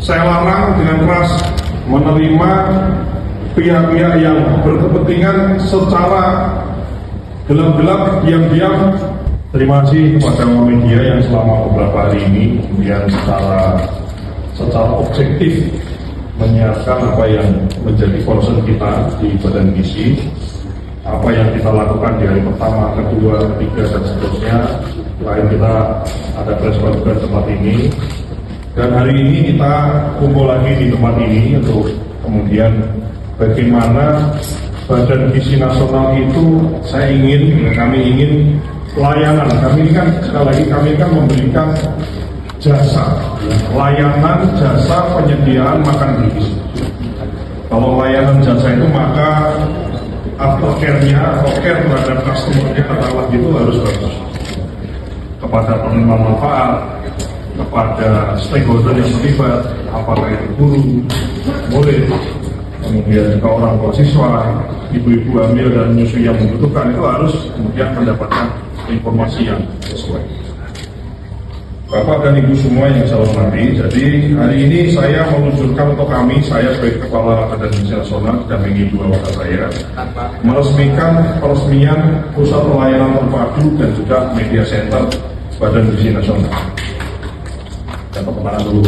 Saya larang dengan keras menerima pihak-pihak yang berkepentingan secara gelap-gelap, diam-diam. Terima kasih kepada media yang selama beberapa hari ini kemudian secara objektif menyiarkan apa yang menjadi concern kita di Badan Gizi, apa yang kita lakukan di hari pertama, kedua, ketiga, dan seterusnya. Selain kita ada press conference tempat ini, dan hari ini kita kumpul lagi di tempat ini untuk kemudian bagaimana Badan Gizi Nasional itu kami ingin layanan. Kami ini kan sekali lagi kami kan memberikan jasa, layanan jasa penyediaan makan gizi. Kalau layanan jasa itu maka aftercare-nya atau care terhadap customer-nya katakanlah gitu harus bagus. Kepada penerima manfaat, kepada stakeholder yang terlibat, apakah itu guru, murid, kemudian juga orang tua siswa, ibu-ibu hamil dan menyusui yang membutuhkan, itu harus kemudian mendapatkan informasi yang sesuai. Bapak dan Ibu semua yang saya hormati, jadi hari ini saya meluncurkan untuk kami, saya sebagai Kepala Badan Gizi Nasional didampingi dua wakil saya, meresmikan peresmian Pusat Pelayanan Terpadu dan juga Media Center Badan Gizi Nasional. Dapat kemana dulu?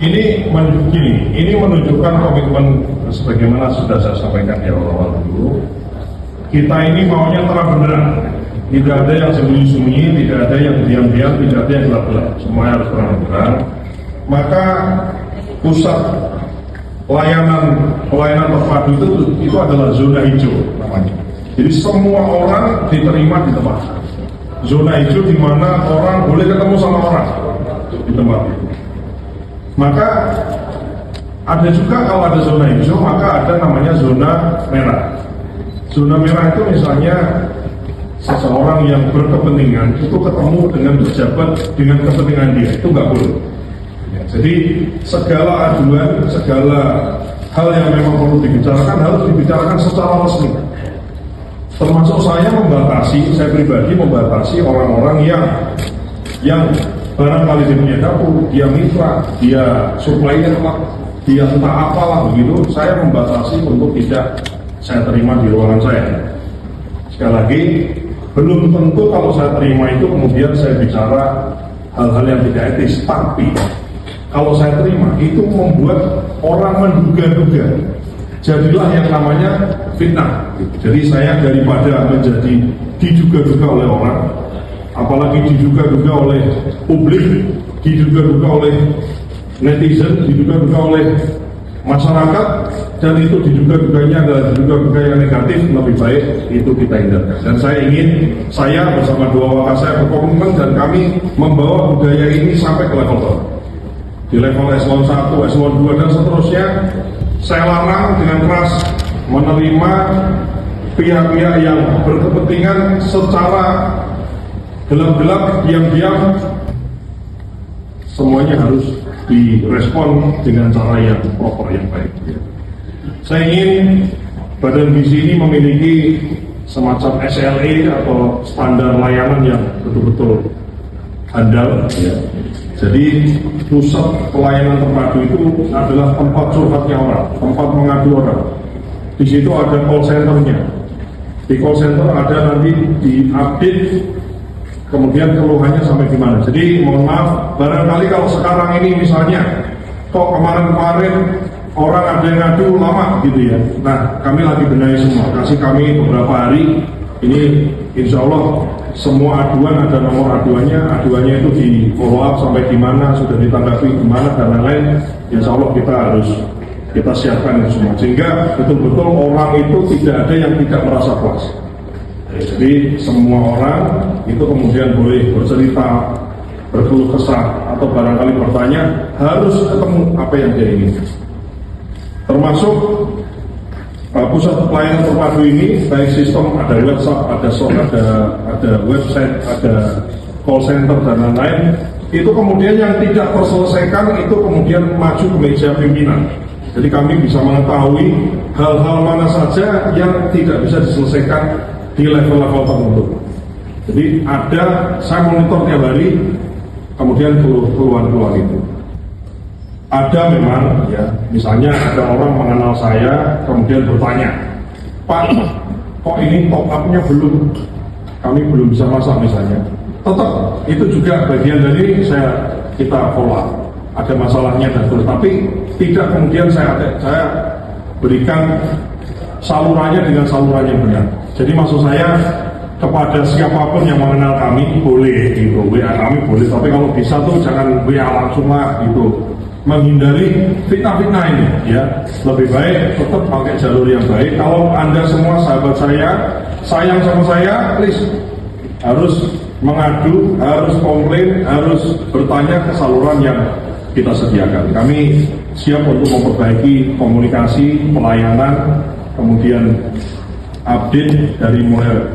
Ini menunjukkan komitmen sebagaimana sudah saya sampaikan di awal-awal dulu. Kita ini maunya terang benderang, tidak ada yang sembunyi-sembunyi, tidak ada yang diam-diam, tidak ada yang gelap-gelap, semua harus terang benderang. Maka pusat pelayanan terpadu itu adalah zona hijau namanya. Jadi semua orang diterima di tempat. Zona hijau di mana orang boleh ketemu sama orang di tempat itu. Maka ada juga kalau ada zona hijau, maka ada namanya zona merah. Zona merah itu misalnya seseorang yang berkepentingan itu ketemu dengan pejabat dengan kepentingan dia, itu nggak boleh. Ya, jadi segala aduan, segala hal yang memang perlu dibicarakan harus dibicarakan secara resmi. Termasuk saya pribadi membatasi orang-orang yang barangkali dia punya dapur, dia mitra, dia supplier, dia entah apalah begitu, saya membatasi untuk tidak saya terima di ruangan saya. Sekali lagi, belum tentu kalau saya terima itu kemudian saya bicara hal-hal yang tidak etis, tapi kalau saya terima itu membuat orang menduga-duga, jadilah yang namanya fitnah. Jadi saya daripada menjadi diduga-duga oleh orang, apalagi diduga-duga oleh publik, diduga-duga oleh netizen, diduga-duga oleh masyarakat, dan itu diduga-duganya adalah diduga-duga yang negatif, lebih baik itu kita hindarkan. Dan saya bersama dua wakil saya berkomitmen dan kami membawa budaya ini sampai ke level bawah. Di level eselon 1, eselon 2 dan seterusnya, saya larang dengan keras menerima pihak-pihak yang berkepentingan secara gelap-gelap, diam-diam. Semuanya harus direspon dengan cara yang proper, yang baik. Saya ingin Badan Gizi ini memiliki semacam SLA atau standar layanan yang betul-betul handal. Ya. Jadi pusat pelayanan terpadu itu adalah tempat curhatnya orang, tempat mengadu orang. Di situ ada call center-nya. Di call center ada nanti di-update kemudian keluhannya sampai di mana. Jadi mohon maaf, barangkali kalau sekarang ini misalnya kok kemarin-kemarin orang ada yang ngadu lama gitu ya. Nah, kami lagi benahi semua, kasih kami beberapa hari ini, insya Allah semua aduan ada nomor aduannya itu di follow up sampai di mana, sudah ditanggapi di mana dan lain-lain. Insya Allah kita siapkan itu semua sehingga betul-betul orang itu tidak ada yang tidak merasa puas. Jadi semua orang itu kemudian boleh bercerita, berkeluh kesah atau barangkali bertanya, harus ketemu apa yang dia inginkan. Termasuk pusat pelayanan terpadu ini, baik sistem ada WhatsApp, ada website, ada call center dan lain-lain. Itu kemudian yang tidak terselesaikan itu kemudian maju ke meja pimpinan. Jadi kami bisa mengetahui hal-hal mana saja yang tidak bisa diselesaikan di level-level tertentu. Jadi saya monitor tiap hari, kemudian keluhan-keluhan itu. Ada memang, ya, misalnya ada orang mengenal saya, kemudian bertanya, Pak, kok ini top up-nya belum? Kami belum bisa masak misalnya. Tetap, itu juga bagian dari kita follow up. Ada masalahnya dan terus, tapi tidak kemudian saya berikan salurannya dengan saluran yang benar. Jadi maksud saya, kepada siapapun yang mengenal kami boleh gitu, WA kami boleh, tapi kalau bisa tuh jangan WA langsung lah gitu, menghindari fitnah-fitnah ini ya. Lebih baik tetap pakai jalur yang baik. Kalau Anda semua sahabat saya sayang sama saya, please harus mengadu, harus komplain, harus bertanya ke saluran yang kita sediakan. Kami siap untuk memperbaiki komunikasi, pelayanan, kemudian update dari mulai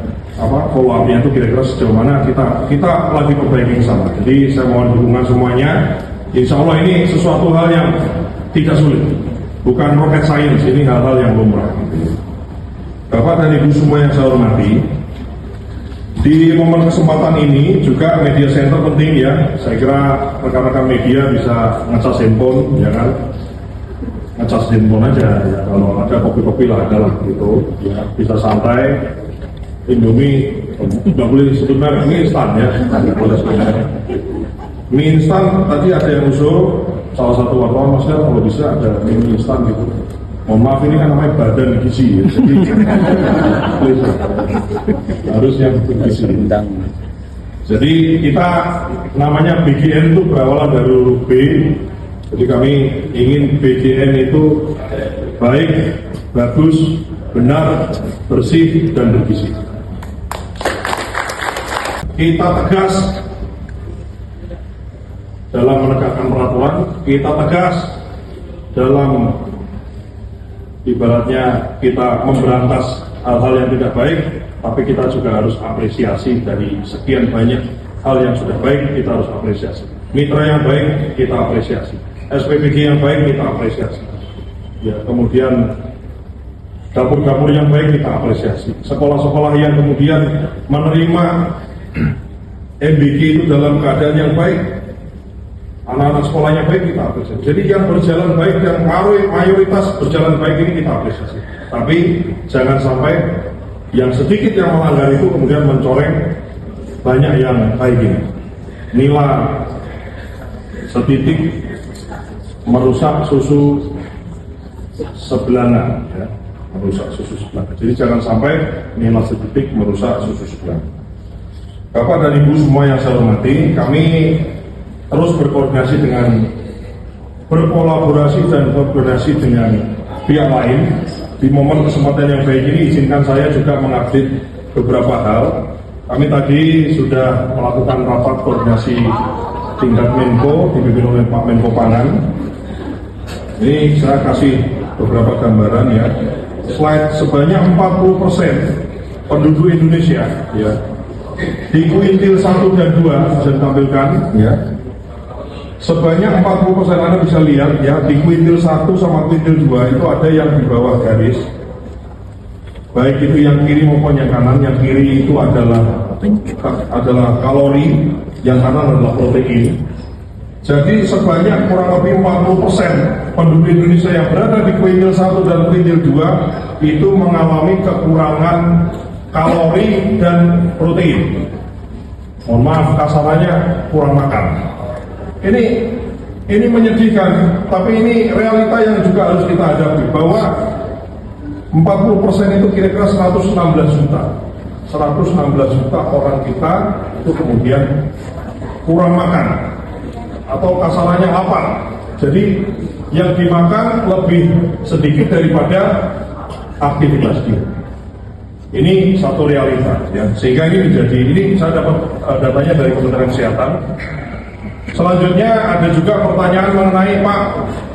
follow up-nya itu kira-kira sejauh mana kita lagi perbaiki sama. Jadi saya mohon dukungan semuanya. Insya Allah ini sesuatu hal yang tidak sulit, bukan rocket science, ini hal-hal yang lumrah. Bapak dan Ibu semua yang saya hormati, di momen kesempatan ini juga media center penting ya. Saya kira rekan-rekan media bisa ngecas handphone, ya kan? Ngecas handphone aja ya. Kalau ada kopi-kopi lah adalah gitu ya, bisa santai. Indomie nggak boleh disebut merek, mie instan ya, nggak boleh sebut merek. Mie instan tadi ada yang usul, salah satu wartawan Mas kalau bisa ada mie instan gitu. Mohon maaf ini kan namanya badan gizi ya, jadi harus yang bergizi. Jadi kita namanya BGN itu berawal dari huruf B. Jadi kami ingin BGN itu baik, bagus, benar, bersih dan bergizi. Kita tegas dalam menegakkan peraturan, kita tegas dalam ibaratnya kita memberantas hal-hal yang tidak baik, tapi kita juga harus apresiasi dari sekian banyak hal yang sudah baik, kita harus apresiasi. Mitra yang baik, kita apresiasi. SPBG yang baik, kita apresiasi. Ya, kemudian dapur-dapur yang baik, kita apresiasi. Sekolah-sekolah yang kemudian menerima MBG itu dalam keadaan yang baik, anak-anak sekolahnya baik, kita apresiasi. Jadi yang berjalan baik, yang mayoritas berjalan baik ini kita apresiasi. Tapi jangan sampai yang sedikit yang melanggar itu kemudian mencoreng banyak yang kayak gini. Nila setitik merusak susu sebelanga, ya, merusak susu sebelanga. Jadi jangan sampai nila setitik merusak susu sebelanga. Bapak dan Ibu semua yang saya hormati, kami terus berkolaborasi dengan pihak lain. Di momen kesempatan yang baik ini izinkan saya juga mengupdate beberapa hal. Kami tadi sudah melakukan rapat koordinasi tingkat Menko dipimpin oleh Pak Menko Pangan. Ini saya kasih beberapa gambaran ya. Slide sebanyak 40% penduduk Indonesia ya. Di kuintil 1 dan 2 saya tampilkan ya. Sebanyak 40% Anda bisa lihat ya, di kuintil 1 sama kuintil 2 itu ada yang di bawah garis. Baik itu yang kiri maupun yang kanan. Yang kiri itu adalah kalori, yang kanan adalah protein. Jadi sebanyak kurang lebih 40% penduduk Indonesia yang berada di kuintil 1 dan kuintil 2 itu mengalami kekurangan kalori dan protein. Mohon maaf kasarannya, kurang makan. Ini menyedihkan, tapi ini realita yang juga harus kita hadapi, bahwa 40% itu kira-kira 116 juta. 116 juta orang kita itu kemudian kurang makan atau kasarannya lapar. Jadi yang dimakan lebih sedikit daripada aktivitas dia. Ini satu realita ya. Sehingga ini saya dapat datanya dari Kementerian Kesehatan. Selanjutnya ada juga pertanyaan mengenai Pak,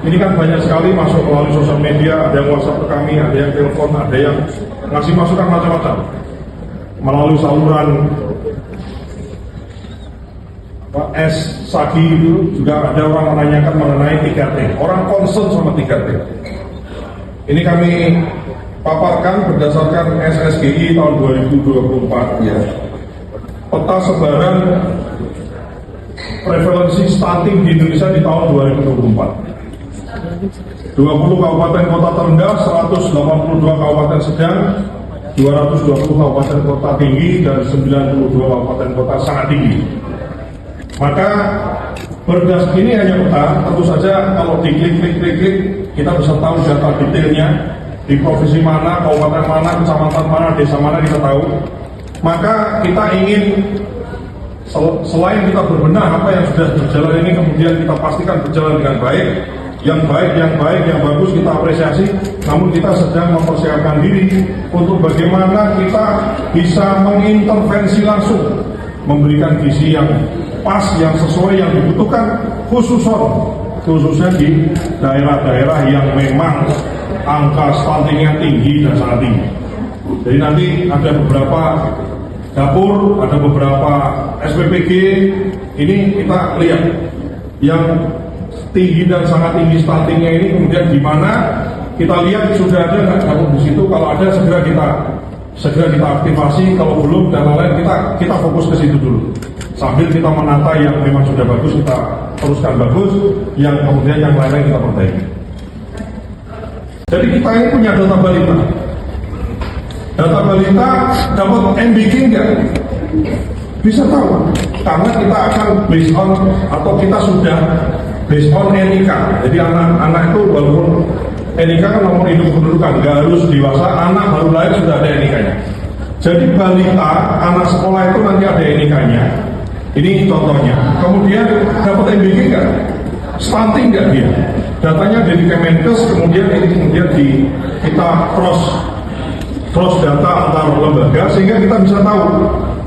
ini kan banyak sekali masuk melalui sosial media, ada yang WhatsApp ke kami, ada yang telepon, ada yang ngasih masukan macam-macam melalui saluran S Sagi itu juga ada orang menanyakan mengenai 3T. Orang concern sama 3T. Ini kami paparkan berdasarkan SSGI tahun 2024 ya. peta sebaran prevalensi stunting di Indonesia di tahun 2024. 20 kabupaten kota terendah, 182 kabupaten sedang, 220 kabupaten kota tinggi, dan 92 kabupaten kota sangat tinggi. Maka berdasarkan ini hanya peta, tentu saja kalau diklik kita bisa tahu data detailnya di provinsi mana, kabupaten mana, kecamatan mana, desa mana kita tahu. Maka kita ingin selain kita berbenah apa yang sudah berjalan ini, kemudian kita pastikan berjalan dengan baik, yang bagus kita apresiasi. Namun kita sedang mempersiapkan diri untuk bagaimana kita bisa mengintervensi langsung, memberikan gizi yang pas, yang sesuai, yang dibutuhkan, khususnya di daerah-daerah yang memang angka stuntingnya tinggi dan sangat tinggi. Jadi nanti ada beberapa dapur, ada beberapa SPPG, ini kita lihat yang tinggi dan sangat tinggi stuntingnya ini, kemudian di mana kita lihat sudah ada nggak dapur di situ. Kalau ada segera kita aktifasi, kalau belum dan lain-lain kita fokus ke situ dulu. Sambil kita menata yang memang sudah bagus, kita teruskan bagus, yang kemudian yang lain-lain kita perbaiki. Jadi kita ini punya data balita. Data balita dapat MBG enggak? Bisa tahu, karena kita akan based on, atau kita sudah based on NIK. Jadi anak-anak itu walaupun NIK kan nomor induk kependudukan, nggak harus dewasa, anak baru lahir sudah ada NIK-nya. Jadi balita, anak sekolah itu nanti ada NIK-nya. Ini contohnya. Kemudian dapat MBG enggak? Stunting enggak dia? Datanya dari Kemenkes, kemudian kita cross data antar lembaga sehingga kita bisa tahu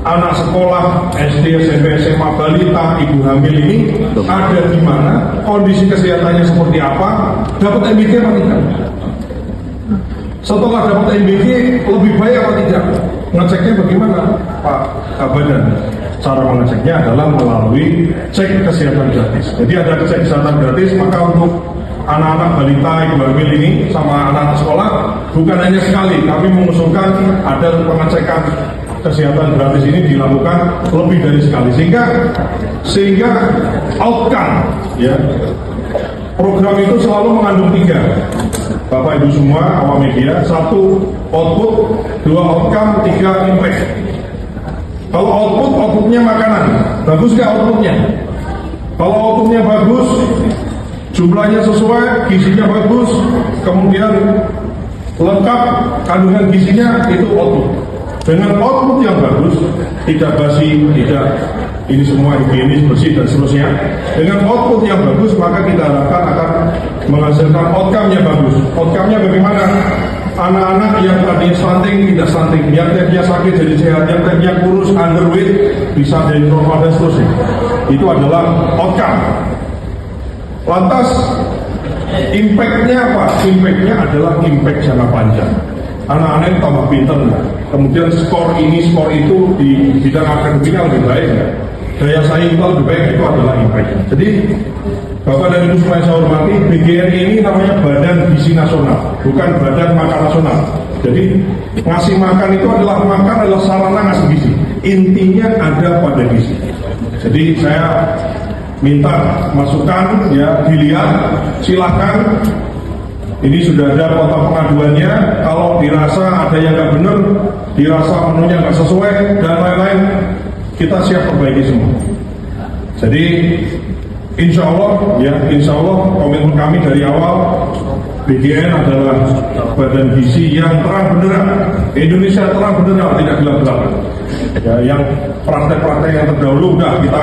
anak sekolah SD, SMP, SMA, balita, ibu hamil ini ada di mana, kondisi kesehatannya seperti apa, dapat MBG apa tidak. Setelah dapat MBG lebih baik apa tidak? Ngeceknya bagaimana, Pak Badan? Cara mengeceknya adalah melalui cek kesehatan gratis. Jadi ada cek kesehatan gratis, maka untuk anak-anak balita, ibu hamil ini sama anak-anak sekolah bukan hanya sekali, kami mengusulkan ada pengecekan kesehatan gratis ini dilakukan lebih dari sekali sehingga outcome ya, program itu selalu mengandung 3, Bapak Ibu semua awam media, 1 output, 2 outcome, 3 impact. Kalau outputnya makanan, bagus nggak outputnya? Kalau outputnya bagus, jumlahnya sesuai, gizinya bagus, kemudian lengkap kandungan gizinya, itu output. Dengan output yang bagus, tidak basi, tidak ini semua higienis, bersih dan seterusnya. Dengan output yang bagus, maka kita harapkan akan menghasilkan outcome yang bagus. Outcome-nya bagaimana? Anak-anak yang tadinya stunting tidak stunting, yang tadinya sakit jadi sehat, yang tadinya kurus underweight bisa jadi normal dan seterusnya. Itu adalah outcome. Lantas impact-nya apa? Impact-nya adalah impact jangka panjang. Anak-anak tambah pinter, kemudian skor ini skor itu di bidang akademiknya lebih baik, daya saing kita lebih baik, itu adalah impact. Jadi Bapak dan Ibu semua yang saya hormati, BGNI ini namanya Badan Gizi Nasional, bukan Badan Makan Nasional. Jadi ngasih makan itu adalah sarana ngasih gizi. Intinya ada pada gizi. Jadi saya minta masukan ya, dilihat, silakan. Ini sudah ada kota pengaduannya. Kalau dirasa ada yang nggak benar, dirasa menunya nggak sesuai dan lain-lain, kita siap perbaiki semua. Jadi insya Allah komitmen kami dari awal, BGN adalah badan gizi yang terang benderang, Indonesia terang benderang, tidak gelap-gelapan. Ya, yang praktek-praktek yang terdahulu udah kita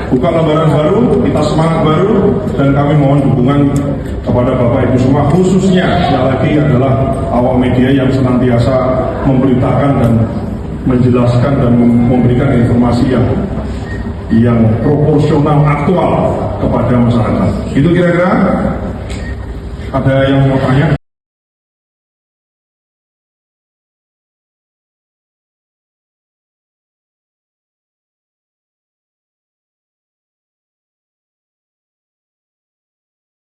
buka lembaran baru, kita semangat baru, dan kami mohon dukungan kepada Bapak Ibu semua, khususnya sekali lagi adalah awam media yang senantiasa memberitakan dan menjelaskan dan memberikan informasi yang proporsional aktual kepada masyarakat. Itu kira-kira ada yang mau tanya?